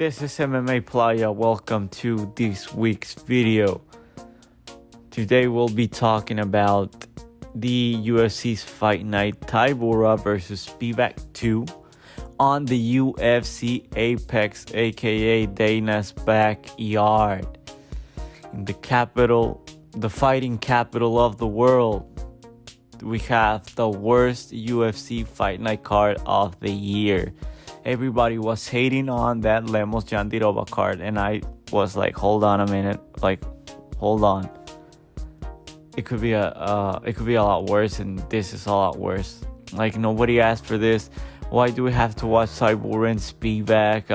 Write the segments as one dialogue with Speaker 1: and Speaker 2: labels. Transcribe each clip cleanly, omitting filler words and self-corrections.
Speaker 1: This is MMA Playa. Welcome to this week's video. Today we'll be talking about the UFC's fight night Tybura versus Spivac 2 on the UFC Apex, aka Dana's backyard, in the capital, the fighting capital of the world. We have the worst UFC fight night card of the year. Everybody was hating on that Lemos Jandirova card, and I was like, hold on a minute, hold on. It could be a lot worse, and this is a lot worse. Like, nobody asked for this. Why do we have to watch Tybura and Spivac?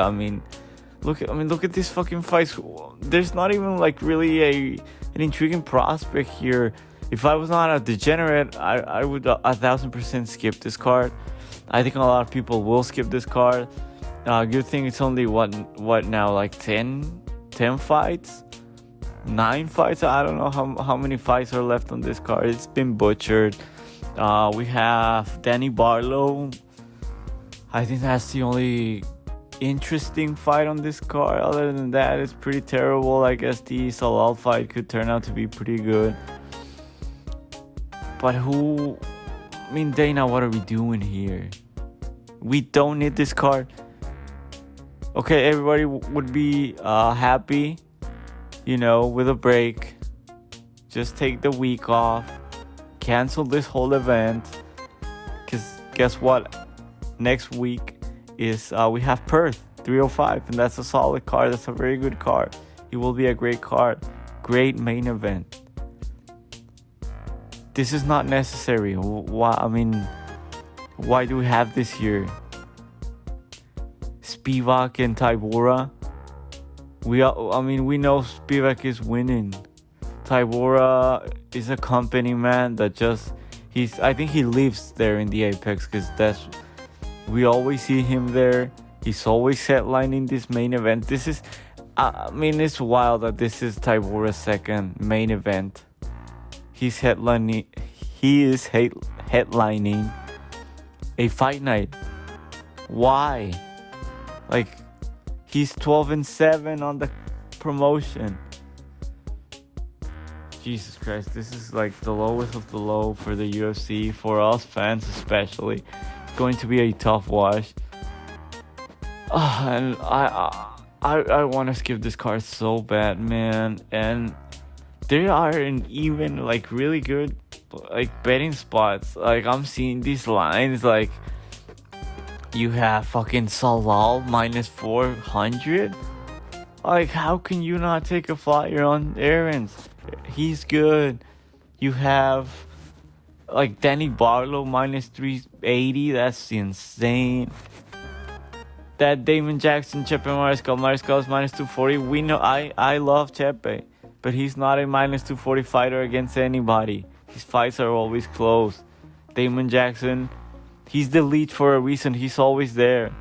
Speaker 1: Look at these fucking fights. There's not even really an intriguing prospect here. If I was not a degenerate, I would 1,000% skip this card. I think a lot of people will skip this card. Good thing it's only what now, like 10 fights? 9 fights? I don't know how many fights are left on this card. It's been butchered. We have Barlow. I think that's the only interesting fight on this card. Other than that, it's pretty terrible. I guess the Zalal fight could turn out to be pretty good. But Dana, what are we doing here? We don't need this card. Okay, everybody would be happy, with a break. Just take the week off. Cancel this whole event. Because guess what? Next week is we have Perth 305, and that's a solid card. That's a very good card. It will be a great card. Great main event. This is not necessary. Why do we have this here? Spivac and Tybura. We know Spivac is winning. Tybura is a company man that I think he lives there in the Apex, because we always see him there. He's always headlining this main event. It's wild that this is Tybura's second main event. He is headlining a fight night. Why? He's 12-7 on the promotion. Jesus Christ, this is the lowest of the low for the UFC, for us fans especially. It's going to be a tough watch. And I want to skip this card so bad, man. And there aren't even really good betting spots. I'm seeing these lines, you have fucking Zalal minus 400. How can you not take a flyer on Errens? He's good. You have Barlow minus 380. That's insane. That Damon Jackson, CHEPE Mariscal is minus 240. We know I love CHEPE, but he's not a minus 240 fighter against anybody. His fights are always close. Damon Jackson, he's the lead for a reason. He's always there.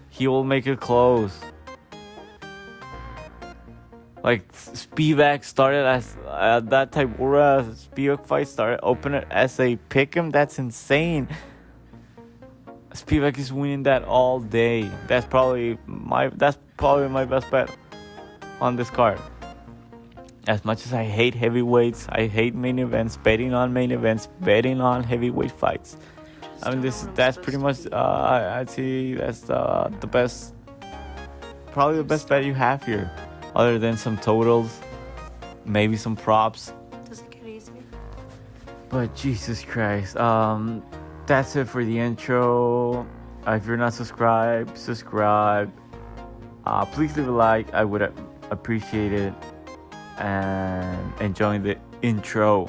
Speaker 1: He will make it close. Spivac started as that Tybura Spivac fight started opening as a pick'em. That's insane. Spivac is winning that all day. That's probably my best bet on this card. As much as I hate heavyweights, I hate main events, betting on main events, betting on heavyweight fights. That's pretty much I'd say that's the best, probably the best bet you have here, other than some totals, maybe some props.
Speaker 2: Does it get easier?
Speaker 1: But Jesus Christ, that's it for the intro. If you're not subscribed, subscribe. Please leave a like. I would appreciate it. And enjoying the intro.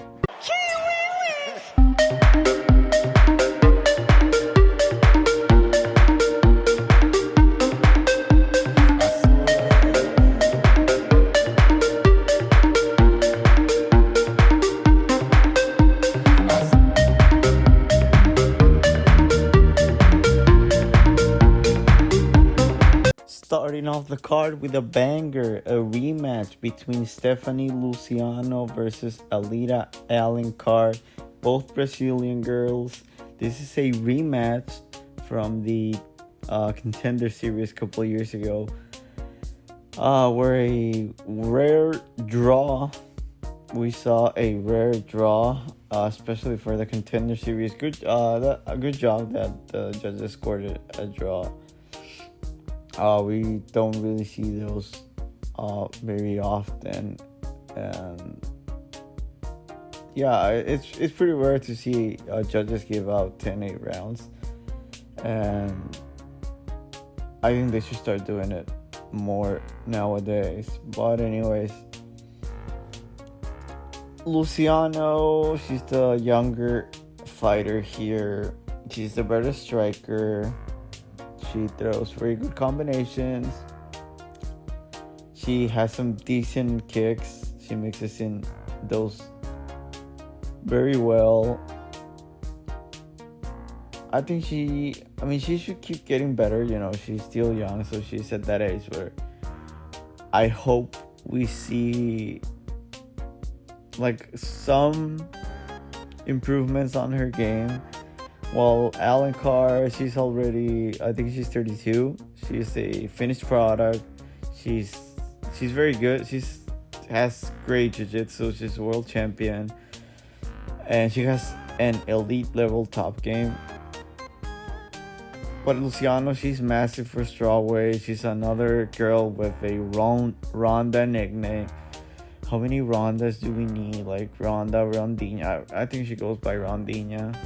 Speaker 1: Starting off the card with a banger, a rematch between Stephanie Luciano versus Alita Alencar, both Brazilian girls. This is a rematch from the Contender Series a couple of years ago were a rare draw. We saw a rare draw, especially for the Contender Series. A good job that the judges scored a draw. We don't really see those very often, and yeah, it's pretty rare to see judges give out 10-8 rounds, and I think they should start doing it more nowadays. But anyways, Luciano, she's the younger fighter here. She's the better striker. She throws very good combinations. She has some decent kicks. She mixes in those very well. I think she should keep getting better. She's still young, so she's at that age where I hope we see like some improvements on her game. While Alencar, I think she's 32. She's a finished product. She's very good. Has great jiu-jitsu. She's a world champion, and she has an elite level top game. But Luciano, she's massive for strawweight. She's another girl with a Ronda nickname. How many Rondas do we need? Like Rondinha. I think she goes by Rondinha.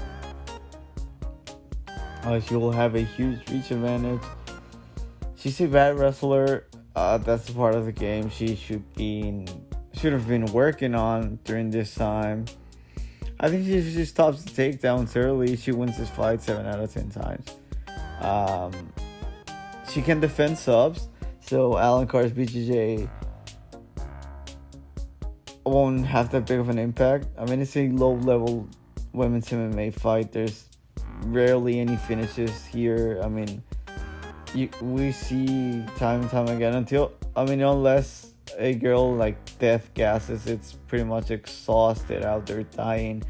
Speaker 1: She will have a huge reach advantage. She's a bad wrestler. That's a part of the game she should have been working on during this time. I think if she stops the takedowns early, she wins this fight 7 out of 10 times. She can defend subs, so Alencar's BJJ won't have that big of an impact. It's a low-level women's MMA fight. There's rarely any finishes here. We see time and time again unless a girl like death gasses, it's pretty much exhausted out there dying.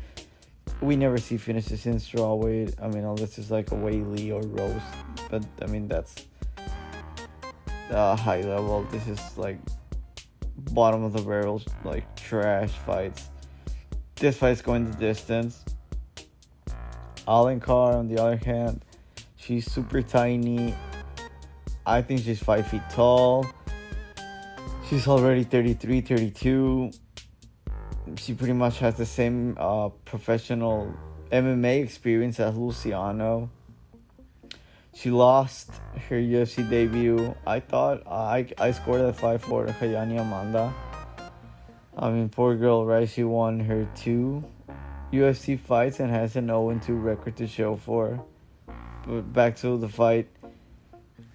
Speaker 1: We never see finishes in strawweight. Unless it's like a Whaley or Rose, but that's high level. This is like bottom of the barrel, like trash fights. This fight's going the distance. Alencar, on the other hand, she's super tiny. I think she's 5 feet tall. She's already 33, 32. She pretty much has the same professional MMA experience as Luciano. She lost her UFC debut. I thought I scored that fight for Hayani Amanda. Poor girl, right? She won her 2 UFC fights and has an 0-2 record to show for. But back to the fight.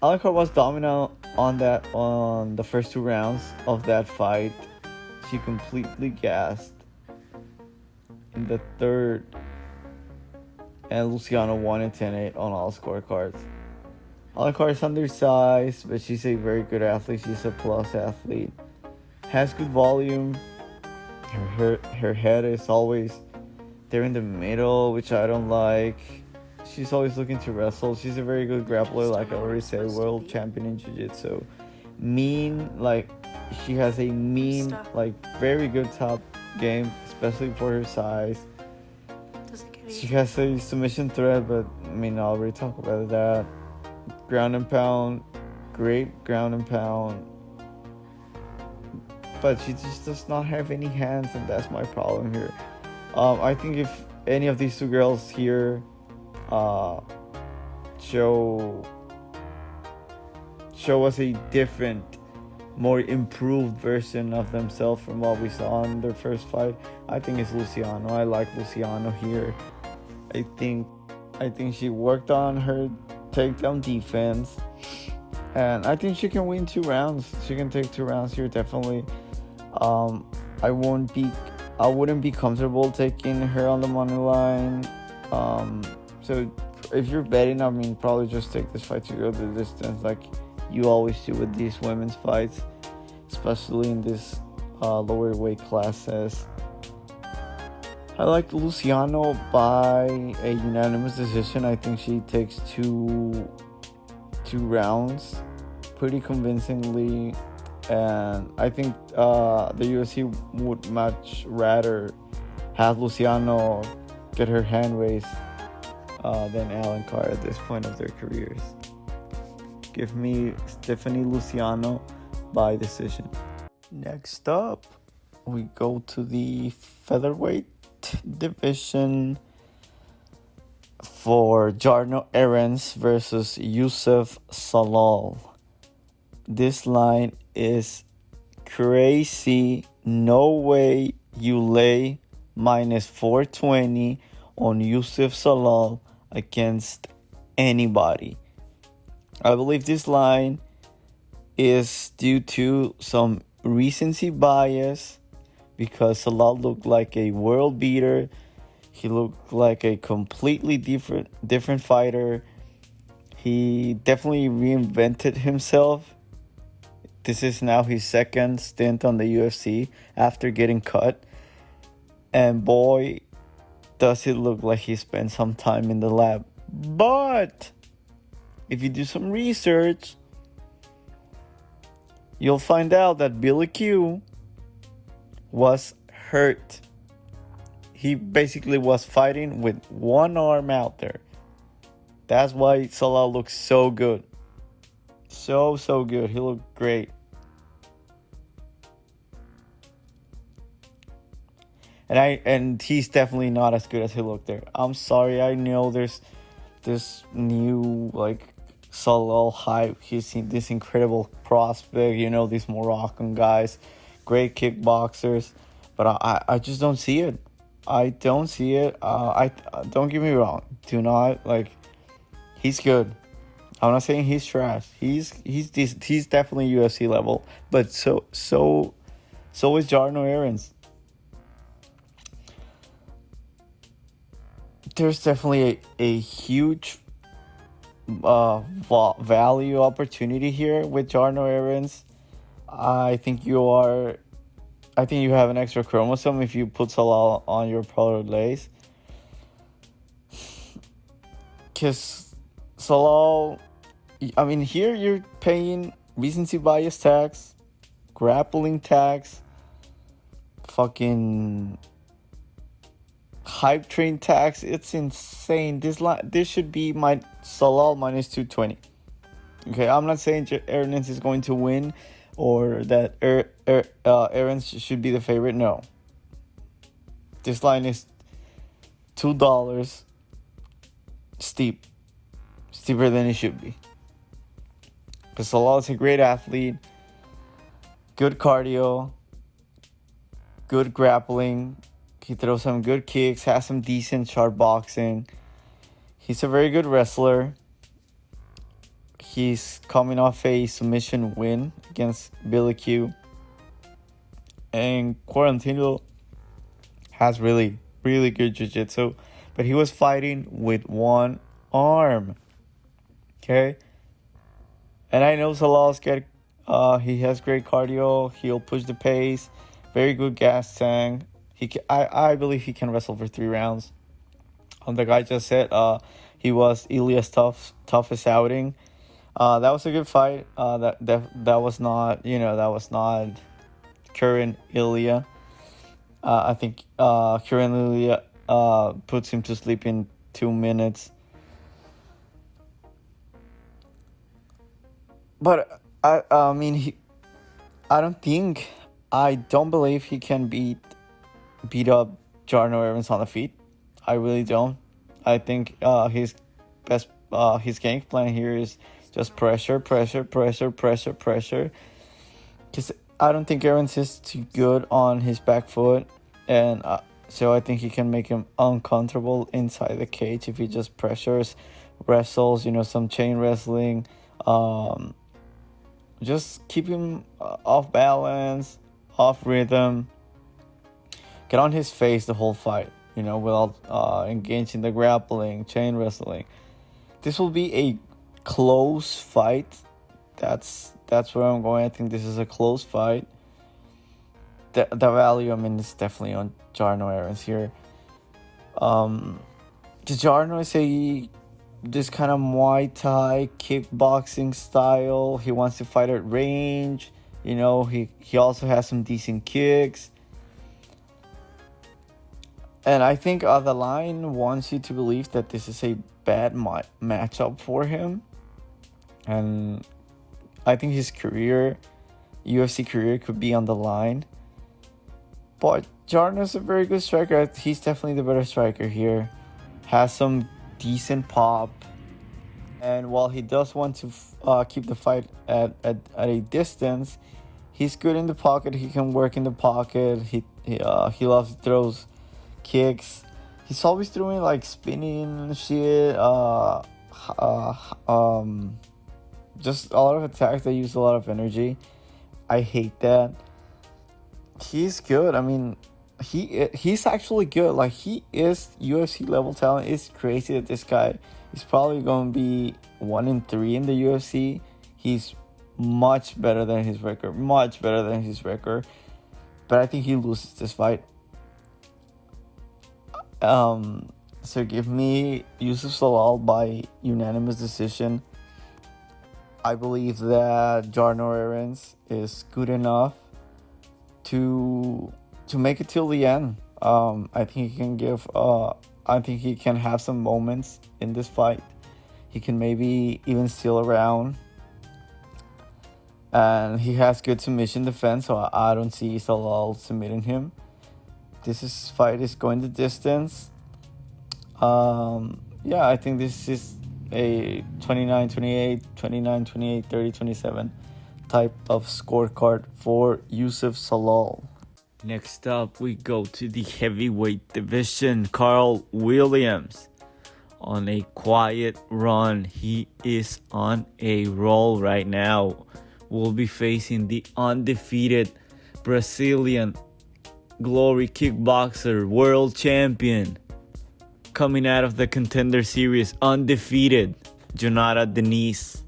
Speaker 1: Alencar was dominant on the first 2 rounds of that fight. She completely gassed in the third, and Luciano won in 10-8 on all scorecards. Alencar is undersized, but she's a very good athlete. She's a plus athlete. Has good volume. Her head is always there in the middle, which I don't like. She's always looking to wrestle. She's a very good grappler, like I already said, world champion in jiu-jitsu. She has a very good top game, especially for her size. She has a submission threat, but I already talked about that. Ground and pound, great ground and pound. But she just does not have any hands, and that's my problem here. I think if any of these 2 girls here show us a different, more improved version of themselves from what we saw in their first fight, I think it's Luciano. I like Luciano here. I think she worked on her takedown defense, and I think she can win 2 rounds. She can take 2 rounds here, definitely. I wouldn't be comfortable taking her on the money line. So if you're betting, probably just take this fight to go the distance, like you always do with these women's fights, especially in this lower weight classes. I like Luciano by a unanimous decision. I think she takes 2 2 rounds pretty convincingly, and I think the UFC would much rather have Luciano get her hand raised than Alencar at this point of their careers. Give me Stephanie Luciano by decision. Next up, we go to the featherweight division for Jarno Errens versus Youssef Zalal. This line is crazy. No way you lay minus 420 on Youssef Zalal against anybody. I believe this line is due to some recency bias because Zalal looked like a world beater. He looked like a completely different fighter. He definitely reinvented himself. This is now his second stint on the UFC after getting cut. And boy, does it look like he spent some time in the lab. But if you do some research, you'll find out that Billy Q was hurt. He basically was fighting with one arm out there. That's why Zalal looks so good. So good. He looked great. And he's definitely not as good as he looked there. I'm sorry, I know there's this new Zalal hype. He's this incredible prospect, these Moroccan guys, great kickboxers, but I just don't see it. I don't see it. I don't get me wrong. Do not he's good. I'm not saying he's trash. He's definitely UFC level, but so is Jarno Errens. There's definitely a huge value opportunity here with Jarno Errens. I think you have an extra chromosome if you put Zalal on your parlays. Because Zalal, here you're paying recency bias tax, grappling tax, fucking hype train tax. It's insane. This should be my Zalal minus 220. Okay, I'm not saying Errens is going to win or that Errens should be the favorite. No. This line is $2 steeper than it should be. Because Zalal is a great athlete, good cardio, good grappling. He throws some good kicks, has some decent sharp boxing. He's a very good wrestler. He's coming off a submission win against Billy Q. And Quarantino has really, really good jiu-jitsu. But he was fighting with one arm. Okay? And I know Zalal's he has great cardio. He'll push the pace. Very good gas tank. I believe he can wrestle for 3 rounds. The guy just said he was Ilya's toughest outing. That was a good fight. That was not current Ilya. I think current Ilya puts him to sleep in 2 minutes. But I don't believe he can beat up Jarno Errens on the feet. I really don't. I think his game plan here is just pressure. Because I don't think Errens is too good on his back foot, and so I think he can make him uncomfortable inside the cage if he just pressures, wrestles, some chain wrestling, just keep him off balance, off rhythm. Get on his face the whole fight, without engaging the grappling, chain wrestling. This will be a close fight. That's where I'm going. I think this is a close fight. The value, is definitely on Jarno Errens here. Jarno is this kind of Muay Thai kickboxing style. He wants to fight at range. He also has some decent kicks. And I think the line wants you to believe that this is a bad matchup for him. And I think his UFC career could be on the line. But Jarno's a very good striker. He's definitely the better striker here. Has some decent pop. And while he does want to keep the fight at a distance, he's good in the pocket. He can work in the pocket. He loves to throw kicks. He's always doing like spinning and shit. Just a lot of attacks that use a lot of energy. I hate that. He's good. I mean, he's actually good. Like, he is UFC level talent. It's crazy that this guy is probably going to be 1-3 in the UFC. He's much better than his record. But I think he loses this fight. So give me Yusuf Zalal by unanimous decision. I believe that Jarno Errens is good enough to make it till the end. I think he can I think he can have some moments in this fight. He can maybe even steal a round. And he has good submission defense, so I don't see Zalal submitting him. This fight is going the distance. I think this is a 29-28, 29-28, 30-27 type of scorecard for Yusuf Zalal. Next up, we go to the heavyweight division. Carl Williams on a quiet run. He is on a roll right now. Will be facing the undefeated Brazilian Glory kickboxer, world champion, coming out of the Contender Series, undefeated, Diniz.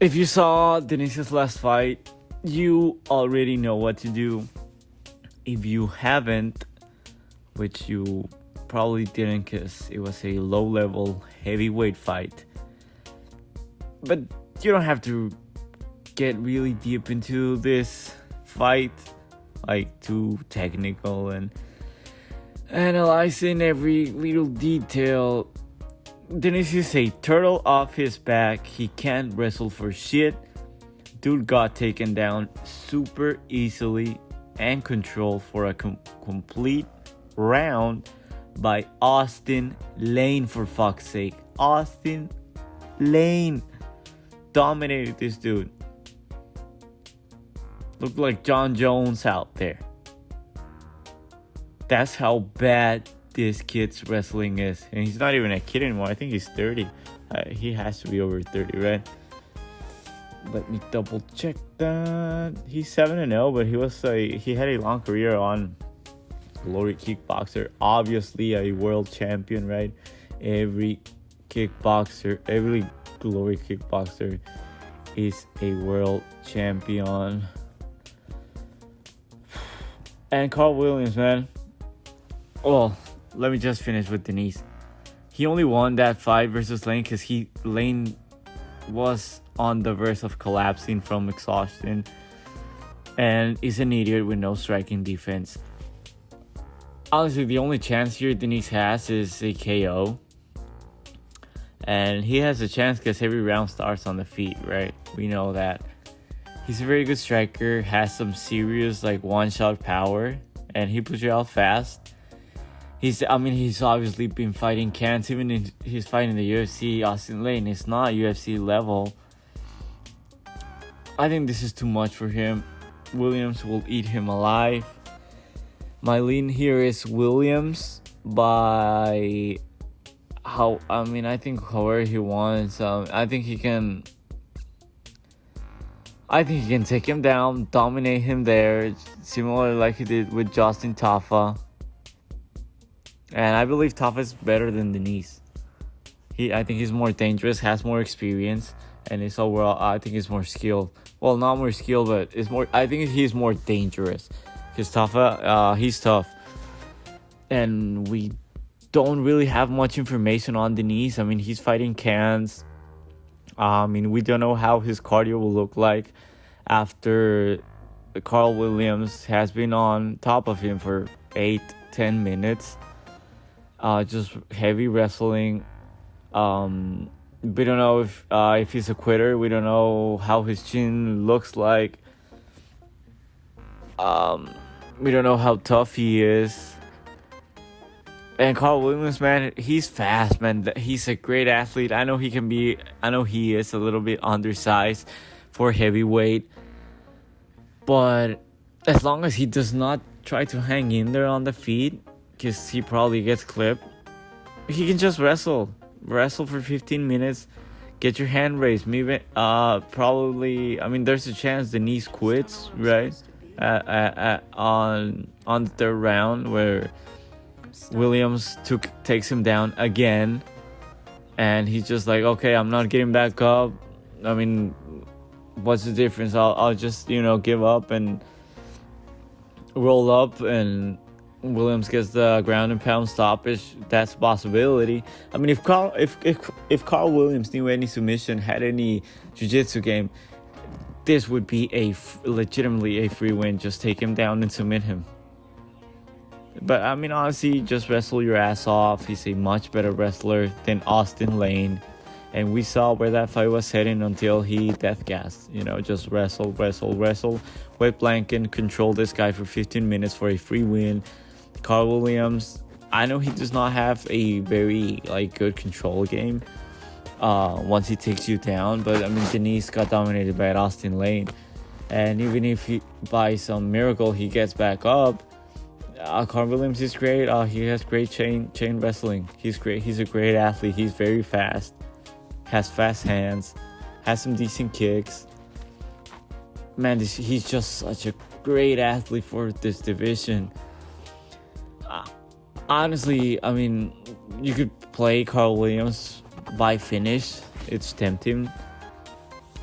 Speaker 1: If you saw Deniz's last fight, you already know what to do. If you haven't, which you probably didn't because it was a low-level heavyweight fight, but you don't have to get really deep into this fight, like too technical and analyzing every little detail. Diniz is a turtle off his back. He can't wrestle for shit. Dude got taken down super easily and controlled for a complete round by Austin Lane, for fuck's sake. Austin Lane dominated this dude. Looked like John Jones out there. That's how bad this kid's wrestling is. And he's not even a kid anymore. I think he's 30. He has to be over 30, right? Let me double check that. He's 7-0, but he had a long career on Glory Kickboxer. Obviously a world champion, right? Every Glory Kickboxer is a world champion. And Carl Williams, man. Well, let me just finish with Diniz. He only won that fight versus Lane because Lane was on the verge of collapsing from exhaustion and is an idiot with no striking defense. Honestly, the only chance here Diniz has is a KO. And he has a chance because every round starts on the feet, right? We know that. He's a very good striker, has some serious one-shot power, and he puts you out fast. He's obviously been fighting cans. Even in his fight in the UFC, Austin Lane is not UFC level. I think this is too much for him. Williams will eat him alive. My lean here is Williams by I think however he wants. I think he can take him down, dominate him there, similar like he did with Justin Tafa. And I believe Tafa is better than Diniz. I think he's more dangerous, has more experience, and is overall, I think he's more skilled. Well, not more skilled, but I think he's more dangerous. Because Tafa, he's tough. And we don't really have much information on Diniz. I mean, he's fighting Cans. I mean, we don't know how his cardio will look like after Carl Williams has been on top of him for 8-10 minutes. Just heavy wrestling. We don't know if he's a quitter. We don't know how his chin looks like. We don't know how tough he is. And Carl Williams, man, he's fast, man. He's a great athlete. I know he is a little bit undersized for heavyweight. But as long as he does not try to hang in there on the feet, because he probably gets clipped, he can just wrestle for 15 minutes, get your hand raised. Maybe probably, I mean, there's a chance Diniz quits, right? On the third round, where Williams takes him down again, and he's just like, okay, I'm not getting back up. I mean, what's the difference? I'll just give up and roll up, and Williams gets the ground and pound stoppage. That's a possibility. I mean, if Carl Williams knew any submission, had any jiu-jitsu game, this would be legitimately a free win. Just take him down and submit him. But I mean, honestly, just wrestle your ass off. He's a much better wrestler than Austin Lane, and we saw where that fight was heading until he death gassed. Just wrestle, wet blanket, control this guy for 15 minutes for a free win. Carl Williams, I know he does not have a very good control game once he takes you down, but I mean, Diniz got dominated by Austin Lane, and even if by some miracle he gets back up, Carl Williams is great. He has great chain wrestling. He's great. He's a great athlete. He's very fast, has fast hands, has some decent kicks. Man, he's just such a great athlete for this division. Honestly, I mean, you could play Carl Williams by finish. It's tempting.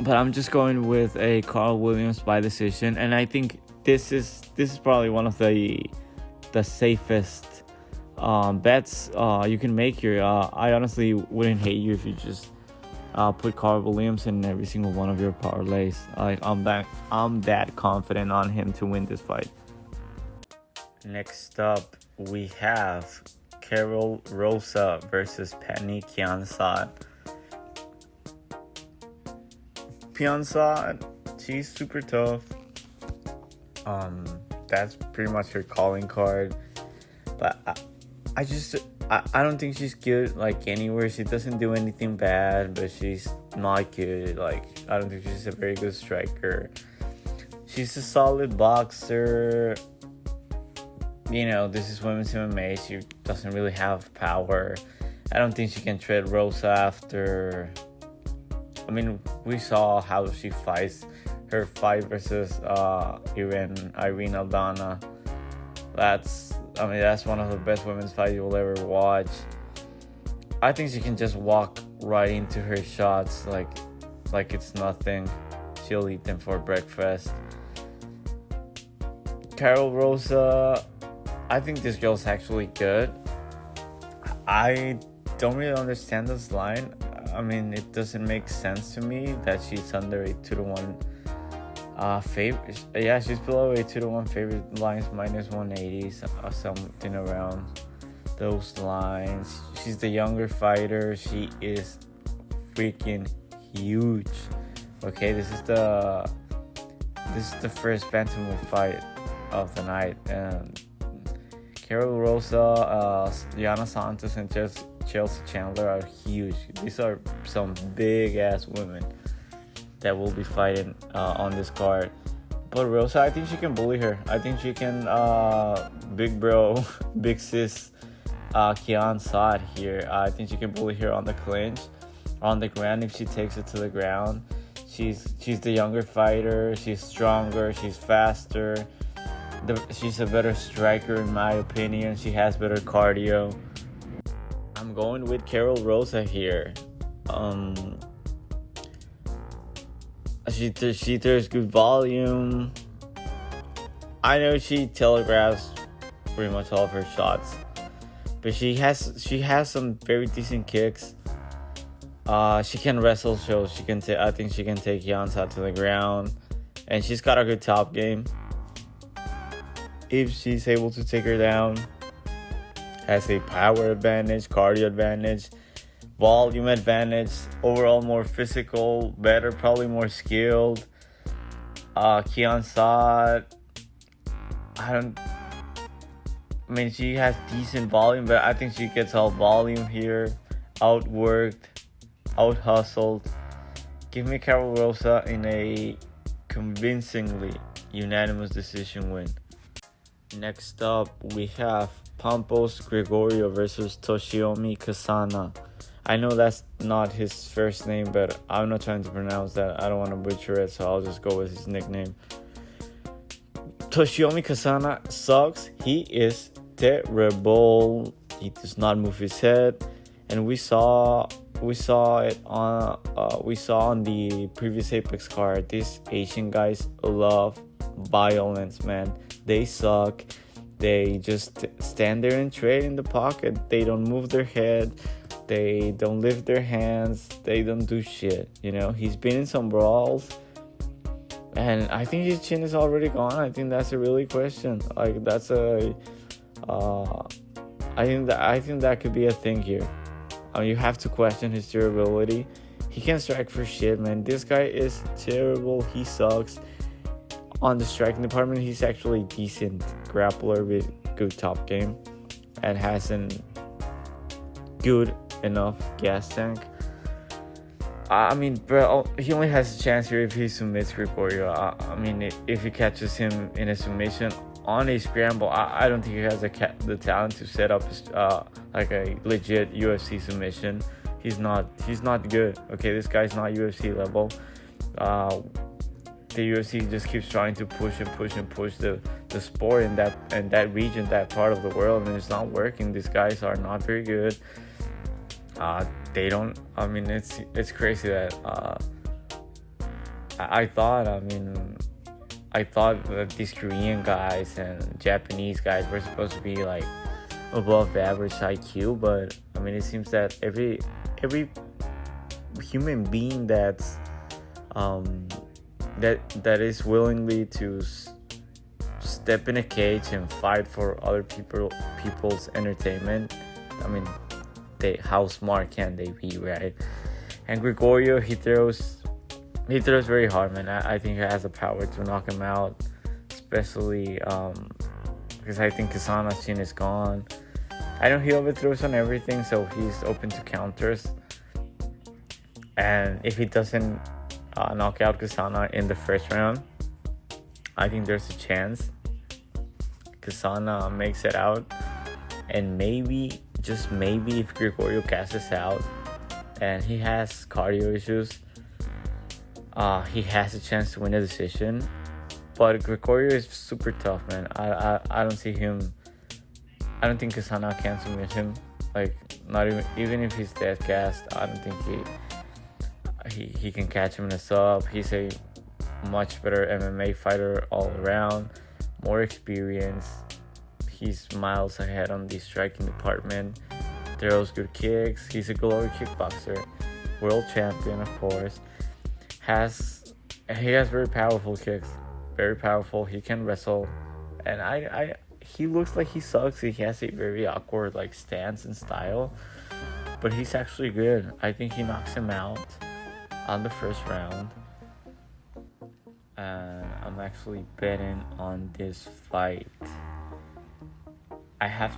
Speaker 1: But I'm just going with a Carl Williams by decision. And I think this is probably one of the safest bets you can make here. I honestly wouldn't hate you if you just put Carl Williams in every single one of your parlays. I'm that confident on him to win this fight. Next up, we have Rosa versus Penny Kianzad. Kianzad, she's super tough. That's pretty much her calling card. But I don't think she's good anywhere. She doesn't do anything bad, but she's not good. I don't think she's a very good striker. She's a solid boxer. This is women's MMA. She doesn't really have power. I don't think she can tread Rosa after. I mean, we saw how she fights. Her fight versus Irene Aldana. That's one of the best women's fights you'll ever watch. I think she can just walk right into her shots like it's nothing. She'll eat them for breakfast. Carol Rosa, I think this girl's actually good. I don't really understand this line. I mean, it doesn't make sense to me that she's under a 2-1 favorite. Yeah, she's below a 2-1 favorite. Lines minus 180, something around those lines. She's the younger fighter. She is freaking huge. Okay, this is the first bantamweight fight of the night, and Carol Rosa, Yana Santos, and Chelsea Chandler are huge. These are some big ass women that will be fighting on this card. But Rosa, I think she can bully her. I think she can big sis Kianzad here. I think she can bully her on the clinch, on the ground if she takes it to the ground. She's the younger fighter. She's stronger. She's faster. She's a better striker in my opinion. She has better cardio. I'm going with Carol Rosa here. She throws good volume. I know she telegraphs pretty much all of her shots, but she has some very decent kicks. She can wrestle, so I think she can take Kianzad to the ground, and she's got a good top game. If she's able to take her down, has a power advantage, cardio advantage, volume advantage, overall more physical, better, probably more skilled. Kianzad, she has decent volume, but I think she gets all volume here, outworked, out hustled. Give me Rosa in a convincingly unanimous decision win. Next up, we have Gregorio versus Toshiomi Kasana. I know that's not his first name, but I'm not trying to pronounce that. I don't want to butcher it, so I'll just go with his nickname. Toshiomi Kasana sucks. He is terrible. He does not move his head, and we saw it on the previous Apex card. These Asian guys love violence, man. They suck. They just stand there and trade in the pocket. They don't move their head. They don't lift their hands. They don't do shit. He's been in some brawls, and I think his chin is already gone. I think that's a really question. I think that could be a thing here. You have to question his durability. He can't strike for shit, man. This guy is terrible. He sucks. On the striking department, he's actually decent grappler with good top game and has an good enough gas tank. He only has a chance here if he submits Gregorio. If he catches him in a submission on a scramble, I don't think he has the talent to set up like a legit UFC submission. He's not good. Okay, this guy's not UFC level. The UFC just keeps trying to push the sport in that region, that part of the world, and it's not working. These guys are not very good. It's crazy that I thought that these Korean guys and Japanese guys were supposed to be like above average IQ, but it seems that every human being that's that is willingly to step in a cage and fight for other people's entertainment. How smart can they be, right? And Gregorio, he throws very hard, man. I think he has the power to knock him out, especially because I think Kasana's chin is gone. I know he overthrows on everything, so he's open to counters. And if he doesn't knock out Kasana in the first round, I think there's a chance Kasana makes it out. And maybe, just maybe, if Gregorio passes out and he has cardio issues, he has a chance to win a decision. But Gregorio is super tough, man. I don't see him. I don't think Kasana can submit him. Not even if he's dead cast, I don't think he can catch him in a sub. He's a much better MMA fighter all around, more experience. He's miles ahead on the striking department. Throws good kicks. He's a glory kickboxer, world champion, of course. He has very powerful kicks, very powerful. He can wrestle, and he looks like he sucks. He has a very awkward stance and style, but he's actually good. I think he knocks him out on the first round, and I'm actually betting on this fight. I have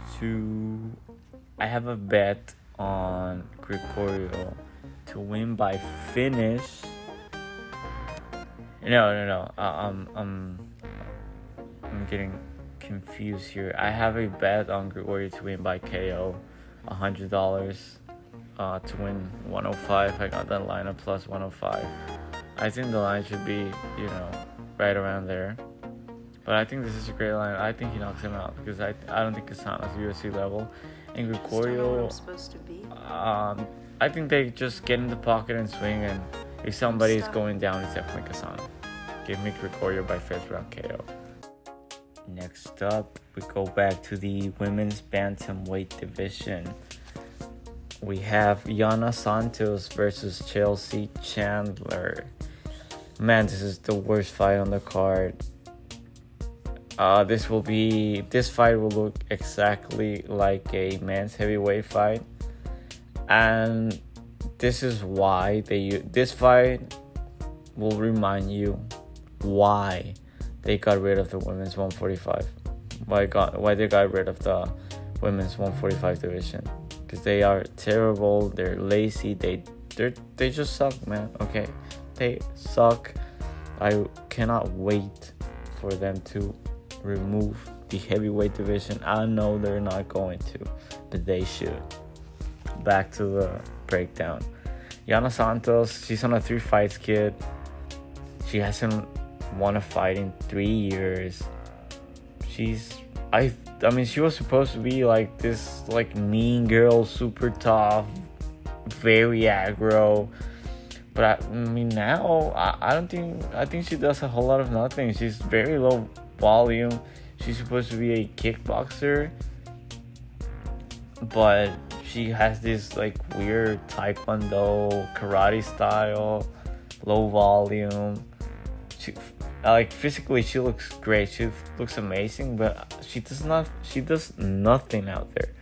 Speaker 1: a bet on Gregorio to win by finish. No. I'm getting confused here. I have a bet on Gregorio to win by KO, $100 to win 105. I got that line of plus 105. I think the line should be, right around there. But I think this is a great line. I think he knocks him out because I don't think Kasana's UFC level. And Gregorio, I think they just get in the pocket and swing, and if somebody is going down, it's definitely Kasana. Give me Gregorio by first round KO. Next up, we go back to the women's bantamweight division. We have Yana Santos versus Chelsea Chandler. Man, this is the worst fight on the card. This fight will look exactly like a men's heavyweight fight, and this is why this fight will remind you why they got rid of the women's 145. Why they got rid of the women's 145 division? Because they are terrible. They're lazy. They just suck, man. Okay, they suck. I cannot wait for them to remove the heavyweight division. I know they're not going to, but they should. Back to the breakdown. Yana Santos, she's on a 3-fight skid. She hasn't won a fight in 3 years. I mean, she was supposed to be like this, like mean girl, super tough, very aggro. But I mean, now I think she does a whole lot of nothing. She's very low volume. She's supposed to be a kickboxer, but she has this like weird taekwondo karate style, low volume. Physically she looks great. She looks amazing, but she does nothing out there.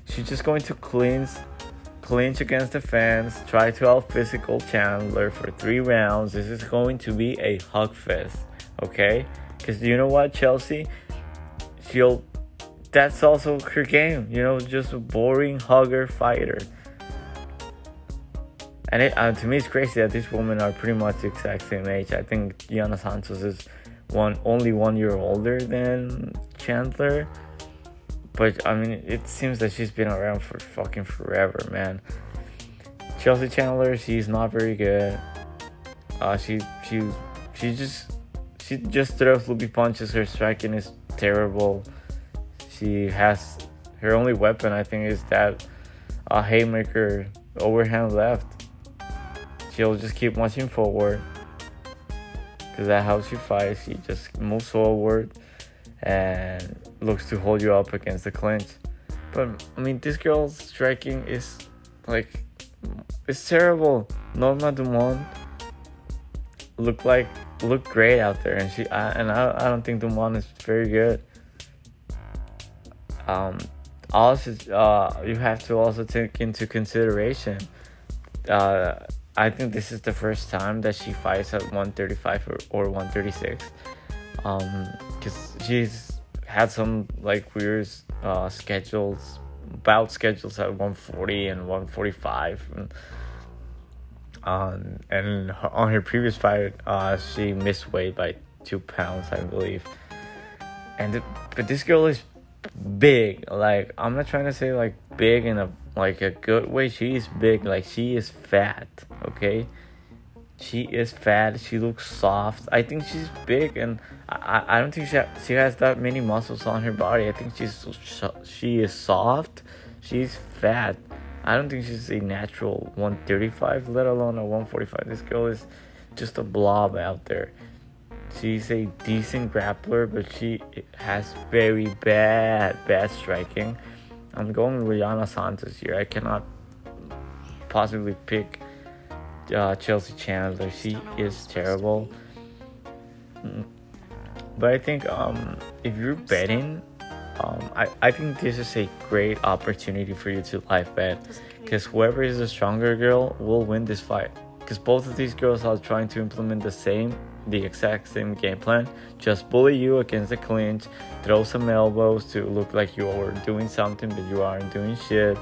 Speaker 1: She's just going to clinch against the fence, try to out physical Chandler for 3 rounds. This is going to be a hug fest, okay? Because you know what, Chelsea? That's also her game, just a boring hugger fighter. And to me, it's crazy that these women are pretty much the exact same age. I think Yana Santos is only 1 year older than Chandler. But, I mean, it seems that she's been around for fucking forever, man. Chelsea Chandler, she's not very good. She just throws loopy punches. Her striking is terrible. She has... Her only weapon, I think, is that haymaker overhand left. She'll just keep marching forward. Because that's how she fights. She just moves forward and looks to hold you up against the clinch. But I mean, this girl's striking is it's terrible. Norma Dumont looked great out there, and I don't think Dumont is very good. Also, you have to also take into consideration. I think this is the first time that she fights at 135 or 136. Because she's had some weird bout schedules at 140 and 145, and on her previous fight, she missed weight by 2 pounds, I believe. But this girl is big. I'm not trying to say big in a good way. She is big. She is fat. Okay. She is fat. She looks soft. I think she's big, and I don't think she has that many muscles on her body. I think she is soft. She's fat. I don't think she's a natural 135, let alone a 145. This girl is just a blob out there. She's a decent grappler, but she has very bad striking. I'm going with Yana Santos here. I cannot possibly pick Chelsea Chandler. She is terrible. But I think if you're betting, I think this is a great opportunity for you to live bet, because whoever is the stronger girl will win this fight. Because both of these girls are trying to implement the exact same game plan. Just bully you against the clinch, throw some elbows to look like you are doing something, but you aren't doing shit.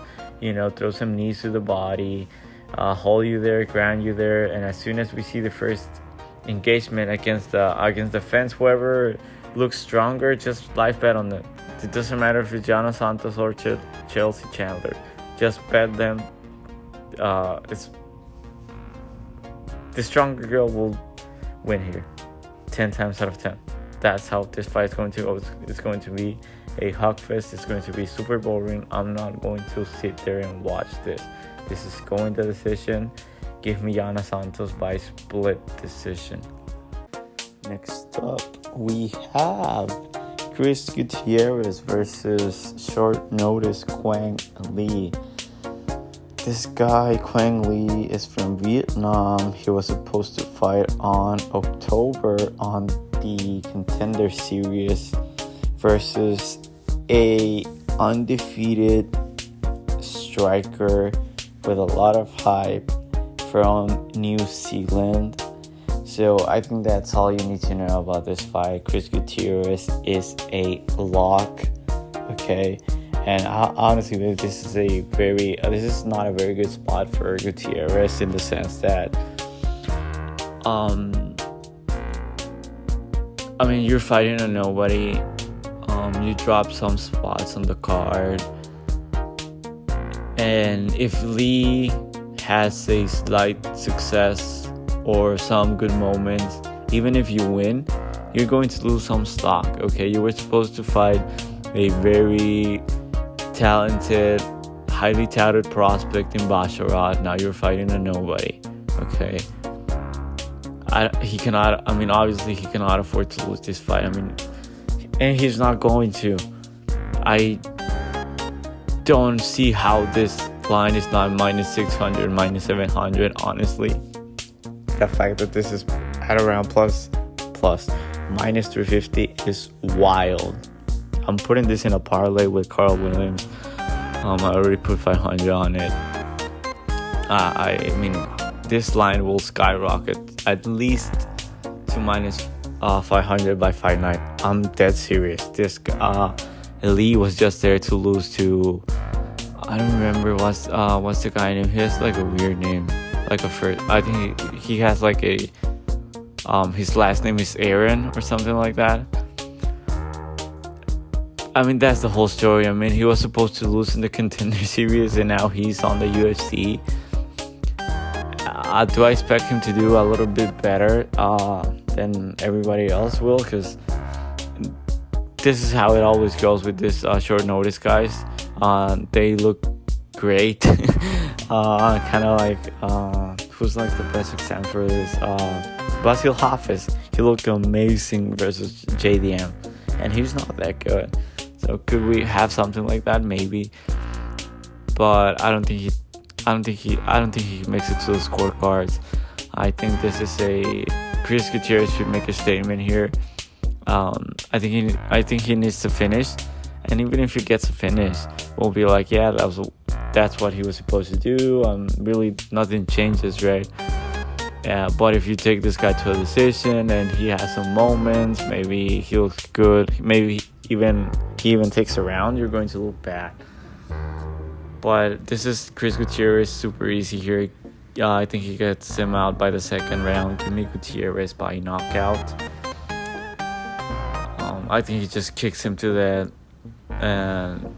Speaker 1: Throw some knees to the body, hold you there, ground you there, and as soon as we see the first engagement against the fence, whoever looks stronger, just live bet on them. It doesn't matter if it's Yana Santos or Chelsea Chandler. Just bet them. The stronger girl will win here, 10 times out of 10. That's how this fight is going to go. It's going to be a hug fest. It's going to be super boring. I'm not going to sit there and watch this. This is going to decision. Give me Yana Santos by split decision. Next up, we have Chris Gutierrez versus short notice Quang Lee. This guy, Quang Lee, is from Vietnam. He was supposed to fight on October on the Contender Series versus a undefeated striker with a lot of hype from New Zealand. So I think that's all you need to know about this fight. Chris Gutierrez is a lock, okay? And honestly, this is not a very good spot for Gutierrez in the sense that, you're fighting a nobody. You drop some spots on the card, and if Lee has a slight success or some good moments, even if you win, you're going to lose some stock, okay? You were supposed to fight a very talented, highly touted prospect in Basharat. Now you're fighting a nobody, okay? Obviously he cannot afford to lose this fight. And he's not going to. I don't see how this line is not minus 600, minus 700, honestly. The fact that this is at around plus minus 350 is wild. I'm putting this in a parlay with Carl Williams. I already put 500 on it. This line will skyrocket at least to minus 500 by fight night. I'm dead serious. This Lee was just there to lose to, I don't remember what's the guy name. He has like a weird name, like a first. I think he has like a his last name is Errens or something like that. That's the whole story. He was supposed to lose in the Contender Series, and now he's on the UFC. Do I expect him to do a little bit better than everybody else will? Because this is how it always goes with this short notice guys. They look great. Kind of like who's like the best example for this? Basil Hafiz. He looked amazing versus JDM, and he's not that good. So could we have something like that? Maybe, but I don't think he makes it to the scorecards. I think this is Chris Gutierrez should make a statement here. I think he needs to finish, and even if he gets a finish, we'll be like, yeah, that's what he was supposed to do. Really nothing changes, right? Yeah, but if you take this guy to a decision and he has some moments, maybe he looks good, maybe he even takes a round, you're going to look bad. But this is Chris Gutierrez, super easy here. I think he gets him out by the second round. Give me Gutierrez by knockout. I think he just kicks him to that. And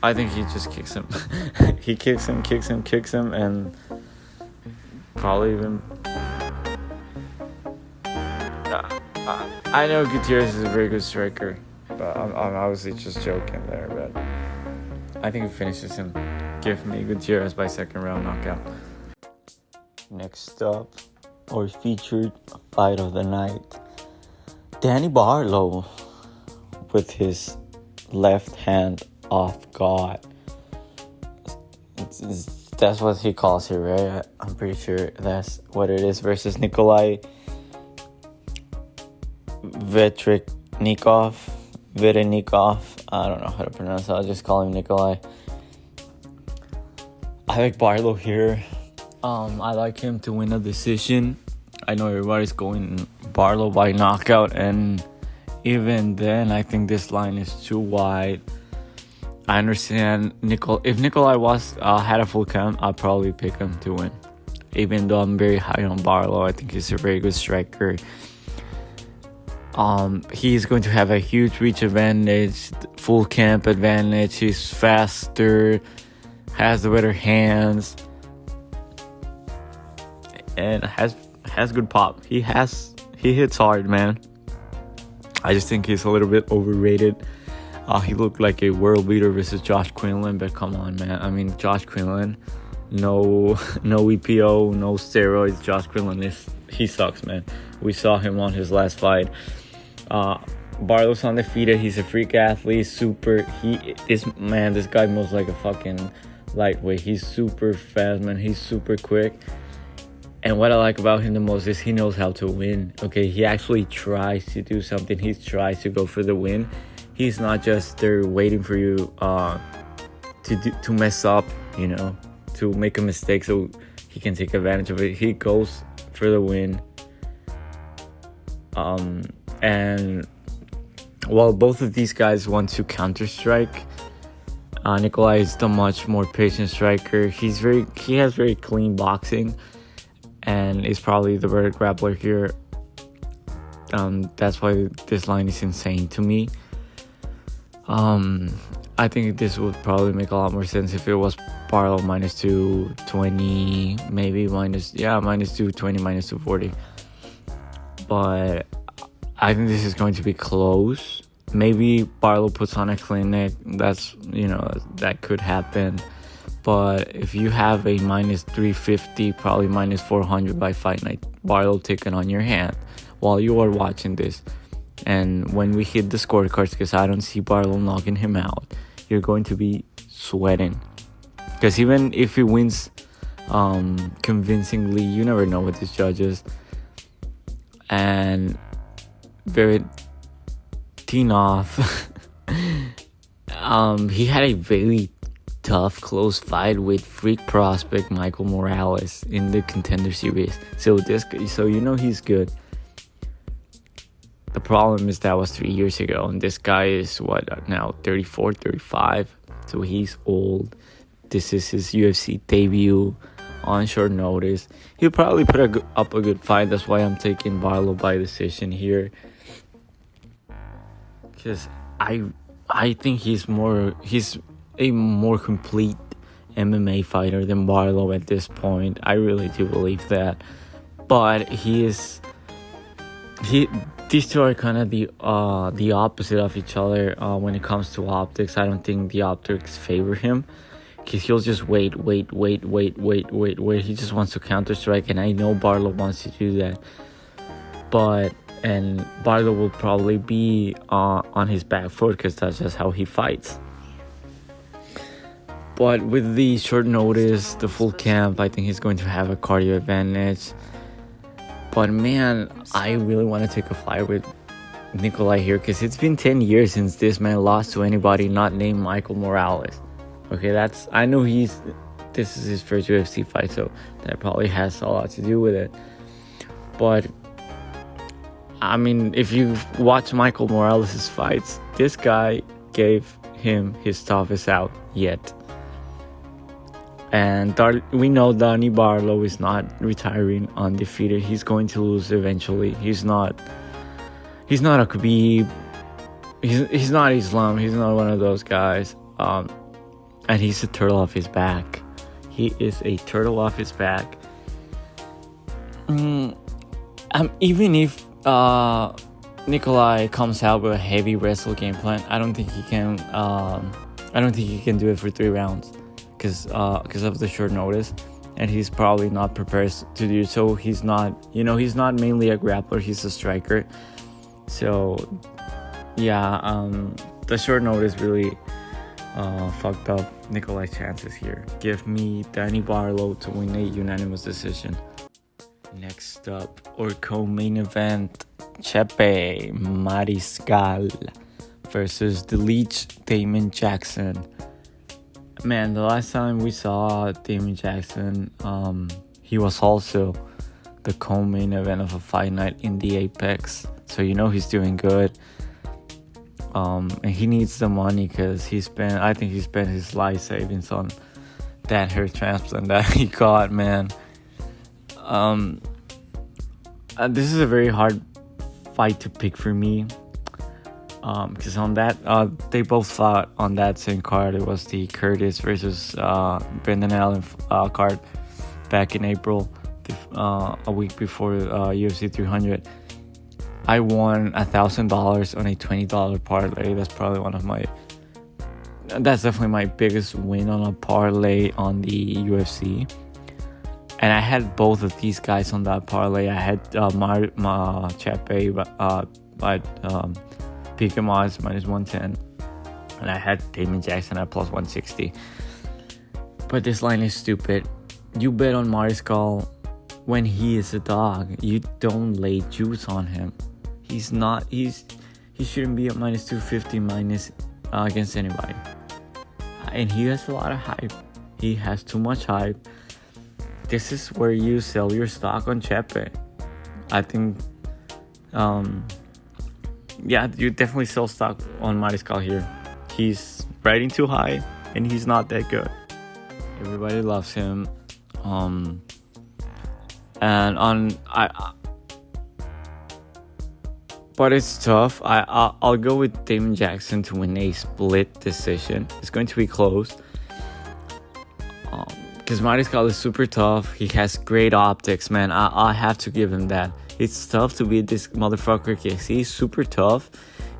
Speaker 1: I think he just kicks him. He kicks him, and probably even. I know Gutierrez is a very good striker, but I'm obviously just joking there. But I think he finishes him. Give me Gutierrez by second round knockout. Next up, our featured fight of the night. Danny Barlow with his left hand off guard. That's what he calls it, right? I'm pretty sure that's what it is. Versus Nikolai Veretennikov. I don't know how to pronounce it. I'll just call him Nikolai. I like Barlow here. I like him to win a decision. I know everybody's going Barlow by knockout, and even then, I think this line is too wide. I understand if Nikolai had a full count, I'd probably pick him to win. Even though I'm very high on Barlow, I think he's a very good striker. He's going to have a huge reach advantage, full camp advantage. He's faster, has the better hands, and has good pop. He hits hard, man. I just think he's a little bit overrated. He looked like a world beater versus Josh Quinlan, but come on, man. Josh Quinlan, no EPO, no steroids. Josh Quinlan he sucks, man. We saw him on his last fight. Barlow's undefeated. He's a freak athlete. This guy moves like a fucking lightweight. He's super fast, man. He's super quick. And what I like about him the most is he knows how to win. Okay, he actually tries to do something. He tries to go for the win. He's not just there waiting for you to mess up, to make a mistake so he can take advantage of it. He goes for the win. And while both of these guys want to counter-strike, Nikolai is the much more patient striker. He has very clean boxing, and is probably the better grappler here. That's why this line is insane to me. I think this would probably make a lot more sense if it was Barlow minus 220, maybe minus 220, minus 240. But I think this is going to be close. Maybe Barlow puts on a clinic. That could happen. But if you have a minus 350, probably minus 400 by fight night, Barlow taken on your hand while you are watching this. And when we hit the scorecards, because I don't see Barlow knocking him out, you're going to be sweating. Because even if he wins convincingly, you never know with these judges. And Veretennikov, he had a very tough, close fight with freak prospect Michael Morales in the Contender Series. So he's good. The problem is that was 3 years ago, and this guy is now 34, 35. So he's old. This is his UFC debut on short notice. He'll probably put up a good fight. That's why I'm taking Barlow by decision here, because I think he's a more complete MMA fighter than Barlow at this point. I really do believe that. But these two are kind of the opposite of each other when it comes to optics. I don't think the optics favor him, because he'll just wait. He just wants to counter strike, and I know Barlow wants to do that. And Barlow will probably be on his back foot, because that's just how he fights. But with the short notice, the full camp, I think he's going to have a cardio advantage. But man, I really want to take a flyer with Nikolai here, because it's been 10 years since this man lost to anybody not named Michael Morales. Okay, I know this is his first UFC fight, so that probably has a lot to do with it. But I mean, if you watch Michael Morales' fights, this guy gave him his toughest out yet. And we know Danny Barlow is not retiring undefeated. He's going to lose eventually. He's not a Khabib. He's not Islam. He's not one of those guys. And he's a turtle off his back. He is a turtle off his back. Even if Nikolai comes out with a heavy wrestle game plan, I don't think he can. I don't think he can do it for 3 rounds. Because of the short notice, and he's probably not prepared to do so. He's not mainly a grappler, he's a striker. So the short notice really fucked up Nikolai's chances here. Give me Danny Barlow to win a unanimous decision. Next up, our co-main event, CHEPE Mariscal versus the Leech Damon Jackson. Man, the last time we saw Damon Jackson, he was also the co-main event of a fight night in the Apex. So he's doing good. And he needs the money, because I think he spent his life savings on that hair transplant that he got, man. This is a very hard fight to pick for me. Because on that, they both fought on that same card. It was the Curtis versus Brendan Allen card back in April, a week before UFC 300. I won $1,000 on a $20 parlay. That's definitely my biggest win on a parlay on the UFC. And I had both of these guys on that parlay. I had CHEPE pick him odds minus 110. And I had Damon Jackson at plus 160. But this line is stupid. You bet on Mariscal when he is a dog. You don't lay juice on him. He shouldn't be at minus 250 against anybody. And he has a lot of hype. He has too much hype. This is where you sell your stock on CHEPE. I think, you definitely sell stock on Mariscal here. He's riding too high, and he's not that good. Everybody loves him. But it's tough. I'll go with Damon Jackson to win a split decision. It's going to be close. Because Mariscal is super tough. He has great optics, man. I have to give him that. It's tough to beat this motherfucker because he's super tough.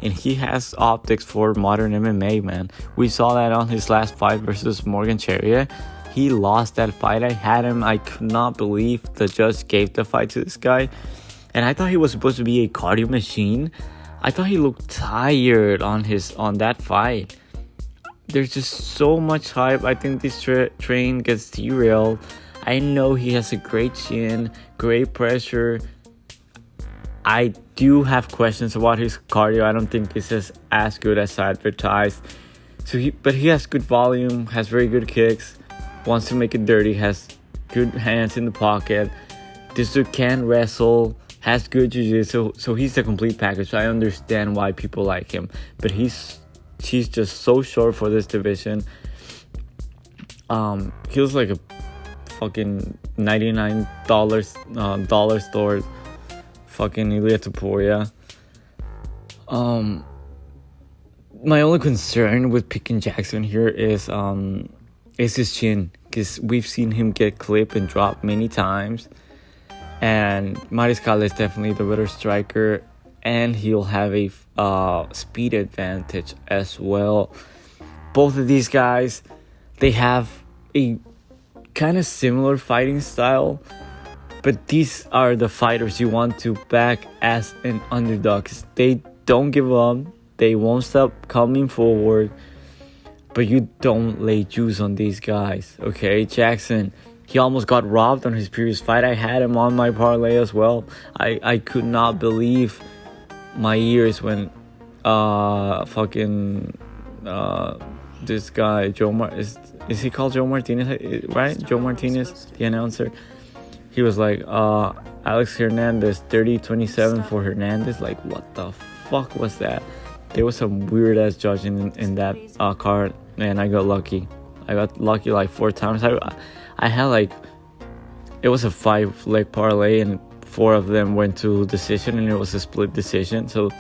Speaker 1: And he has optics for modern MMA, man. We saw that on his last fight versus Morgan Charrier. He lost that fight. I had him. I could not believe the judge gave the fight to this guy. And I thought he was supposed to be a cardio machine. I thought he looked tired on that fight. There's just so much hype. I think this train gets derailed. I know he has a great chin, great pressure. I do have questions about his cardio. I don't think it's as good as advertised. But he has good volume, has very good kicks, wants to make it dirty, has good hands in the pocket. This dude can wrestle, has good jiu-jitsu, so he's the complete package. I understand why people like him, but he's just so short for this division. He was like a fucking $99 dollar store. Fucking Ilya Topuria. My only concern with picking Jackson here is his chin, because we've seen him get clipped and dropped many times, and Mariscal is definitely the better striker, and he'll have a speed advantage as well. Both of these guys, they have a kind of similar fighting style. But these are the fighters you want to back as an underdog. They don't give up. They won't stop coming forward. But you don't lay juice on these guys. Okay, Jackson, he almost got robbed on his previous fight. I had him on my parlay as well. I could not believe my ears when this guy, is he called Joe Martinez, right? Joe Martinez, the announcer. He was like, Alex Hernandez, 30-27 for Hernandez. Like, what the fuck was that? There was some weird-ass judging in that card, and I got lucky. I got lucky like 4 times. I had like, it was a 5-leg parlay, and 4 of them went to decision, and it was a split decision. So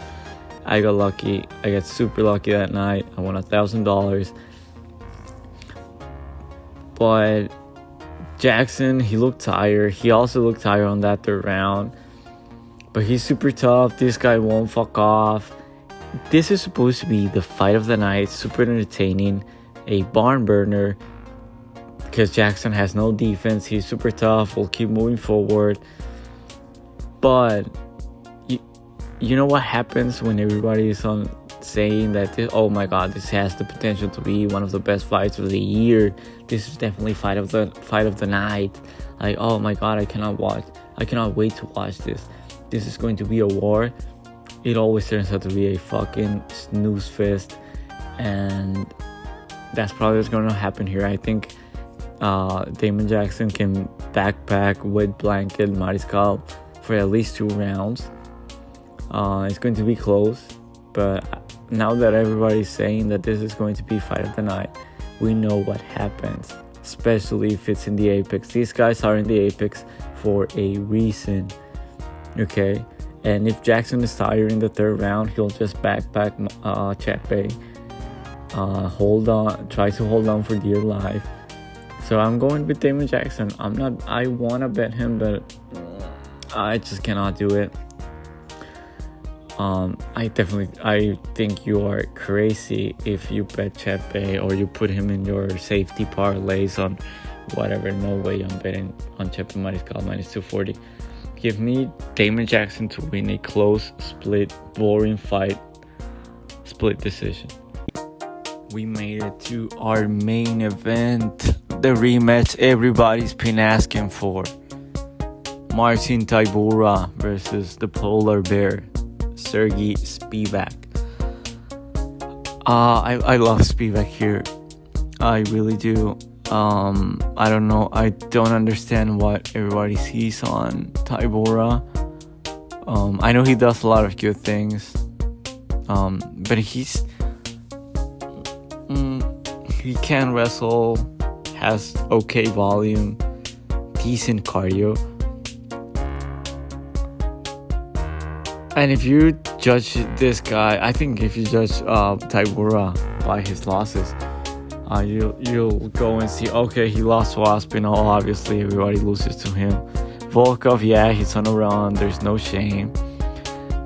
Speaker 1: I got lucky. I got super lucky that night. I won $1,000. But Jackson, he looked tired. He also looked tired on that 3rd round. But he's super tough. This guy won't fuck off. This is supposed to be the fight of the night. Super entertaining. A barn burner. Because Jackson has no defense. He's super tough. Will keep moving forward. But you know what happens when everybody is saying that oh my god, this has the potential to be one of the best fights of the year. This is definitely fight of the night. Like, oh my god, I cannot wait to watch this. This is going to be a war. It always turns out to be a fucking snooze fest, and that's probably what's going to happen here. I think Damon Jackson can backpack with blanket Mariscal for at least 2 rounds. It's going to be close, but now that everybody's saying that this is going to be fight of the night, we know what happens, especially if it's in the apex. These guys are in the apex for a reason, okay? And if Jackson is tired in the 3rd round, he'll just backpack CHEPE, try to hold on for dear life. So I'm going with Damon Jackson. I want to bet him, but I just cannot do it. I think you are crazy if you bet CHEPE or you put him in your safety parlays on whatever. No way I'm betting on CHEPE Mariscal minus 240. Give me Damon Jackson to win a close, split, boring fight split decision. We made it to our main event, the rematch everybody's been asking for. Marcin Tybura versus the polar bear, Sergey Spivac. I love Spivac here. I really do. I don't know. I don't understand what everybody sees on Tybura. I know he does a lot of good things. But he can wrestle, has okay volume, decent cardio. And if you judge this guy, I think if you judge Tybura by his losses, you'll go and see, okay, he lost to Aspinall, obviously everybody loses to him. Volkov, yeah, he's on a run, there's no shame.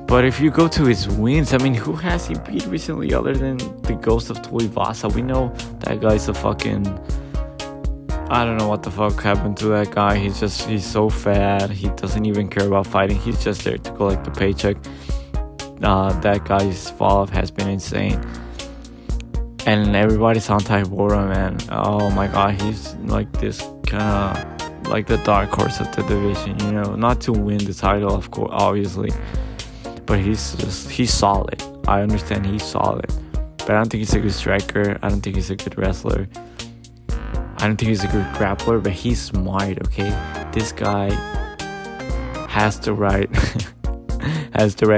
Speaker 1: But if you go to his wins, I mean, who has he beat recently other than the ghost of Tuivasa? We know that guy's a fucking... I don't know what the fuck happened to that guy. He's so fat. He doesn't even care about fighting. He's just there to collect the paycheck. That guy's fall-off has been insane. And everybody's on Tybura, man. Oh my god, he's like this kind of like the dark horse of the division, you know. Not to win the title, of course, obviously. But he's solid. I understand he's solid. But I don't think he's a good striker. I don't think he's a good wrestler. I don't think he's a good grappler, but he's smart, okay? This guy has the right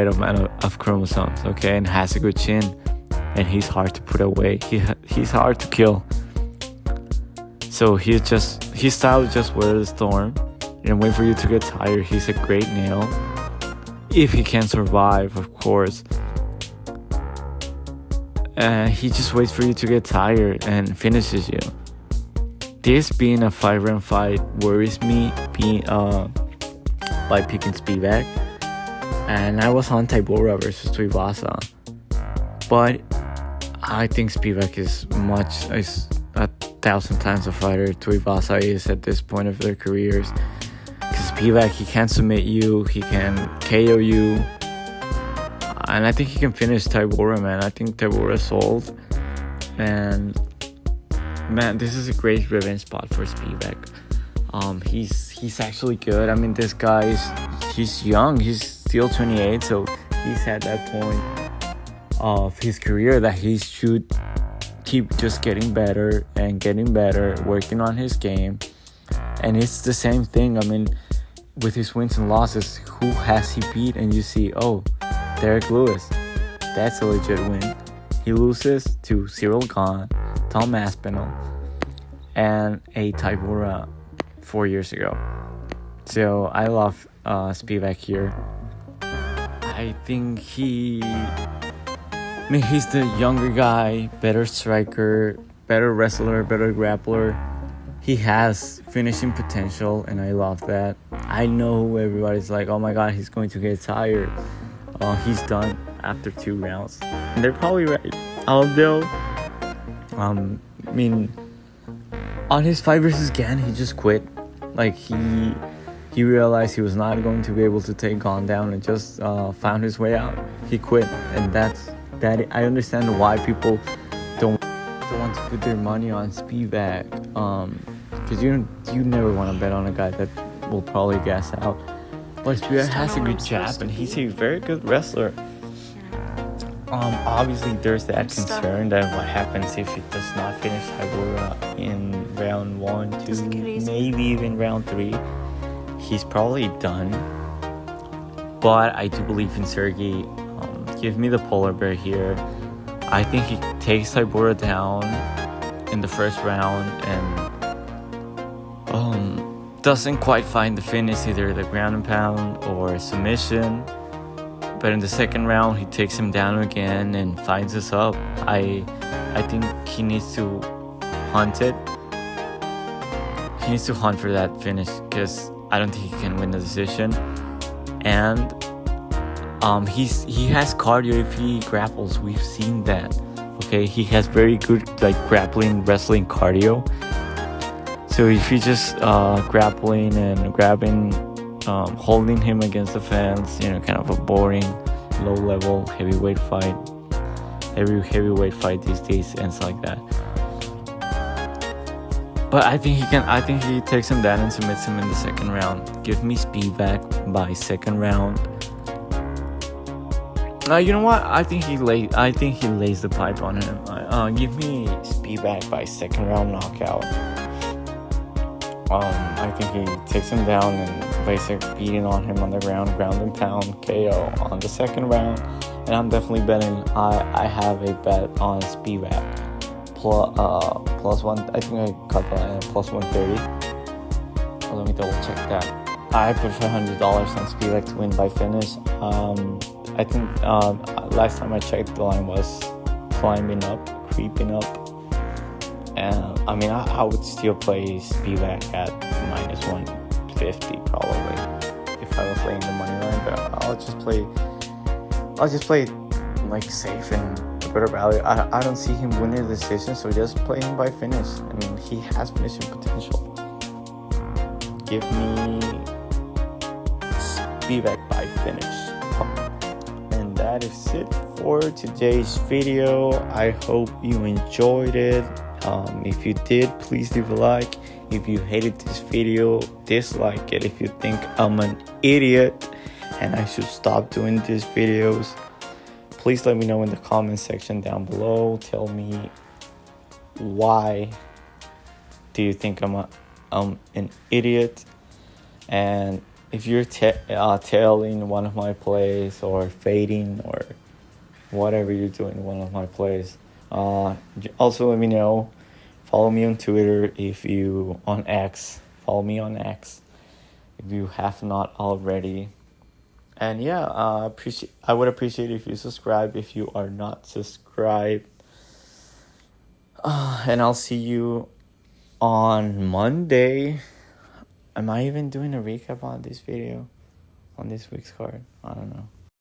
Speaker 1: amount of chromosomes, okay? And has a good chin. And he's hard to put away. He's hard to kill. So his style is just weather the storm and wait for you to get tired. He's a great nail. If he can survive, of course. He just waits for you to get tired and finishes you. This being a 5-round fight worries me by picking Spivac. And I was on Tybura versus Tuivasa. But I think Spivac is 1,000 times a fighter Tuivasa is at this point of their careers. Because Spivac, he can submit you, he can KO you. And I think he can finish Tybura, man. I think Tybura sold. And man, this is a great revenge spot for Spivac. He's actually good. I mean, this guy he's young. He's still 28, so he's at that point of his career that he should keep just getting better and getting better, working on his game. And it's the same thing. I mean, with his wins and losses, who has he beat? And you see, oh, Derek Lewis. That's a legit win. He loses to Cyril Gahn, Tom Aspinall, and a Tybura 4 years ago. So I love Spivac here. I think he's the younger guy, better striker, better wrestler, better grappler. He has finishing potential, and I love that. I know everybody's like, oh my god, he's going to get tired. He's done after 2 rounds. And they're probably right. Although, I mean, on his fight versus Gahn, he just quit. Like, he realized he was not going to be able to take Gahn down and just found his way out. He quit, and that. I understand why people don't want to put their money on Spivac. Because you never want to bet on a guy that will probably gas out. But Spivac has a good jab, and he's a very good wrestler. Obviously, there's that concern that what happens if it does not finish Tybura in round 1, 2, maybe even round 3. He's probably done. But I do believe in Sergey. Give me the polar bear here. I think he takes Tybura down in the first round and doesn't quite find the finish, either the ground and pound or submission. But in the second round, he takes him down again and finds us up. I think he needs to hunt it. He needs to hunt for that finish because I don't think he can win the decision. And he has cardio if he grapples. We've seen that. Okay, he has very good grappling, wrestling cardio. So if you just grappling and grabbing, holding him against the fence, kind of a boring, low-level heavyweight fight, every heavyweight fight these days ends like that. But I think he takes him down and submits him in the second round. Give me Spivac by second round. You know what? I think he lays the pipe on him. Give me Spivac by second round knockout. I think he takes him down and basically beating on him on the ground and pound KO on the second round. And I'm definitely betting. I have a bet on Spivac plus one. I think I cut the line at plus 130. Let me double check that. I put $500 on Spivac to win by finish. I think last time I checked, the line was creeping up. And I mean, I would still play Spivac at minus 150 probably if I was laying the money line. But I'll just play like safe and a better value. I don't see him winning the decision, so just play him by finish. I mean, he has finishing potential. Give me Spivac by finish. And that is it for today's video. I hope you enjoyed it. If you did, please leave a like. If you hated this video, dislike it. If you think I'm an idiot and I should stop doing these videos, please let me know in the comment section down below. Tell me why do you think I'm an idiot, and if you're tailing one of my plays or fading or whatever you're doing one of my plays, also let me know. Follow me on Twitter follow me on X if you have not already. And yeah, I would appreciate if you subscribe if you are not subscribed. And I'll see you on Monday. Am I even doing a recap on this video? On this week's card? I don't know.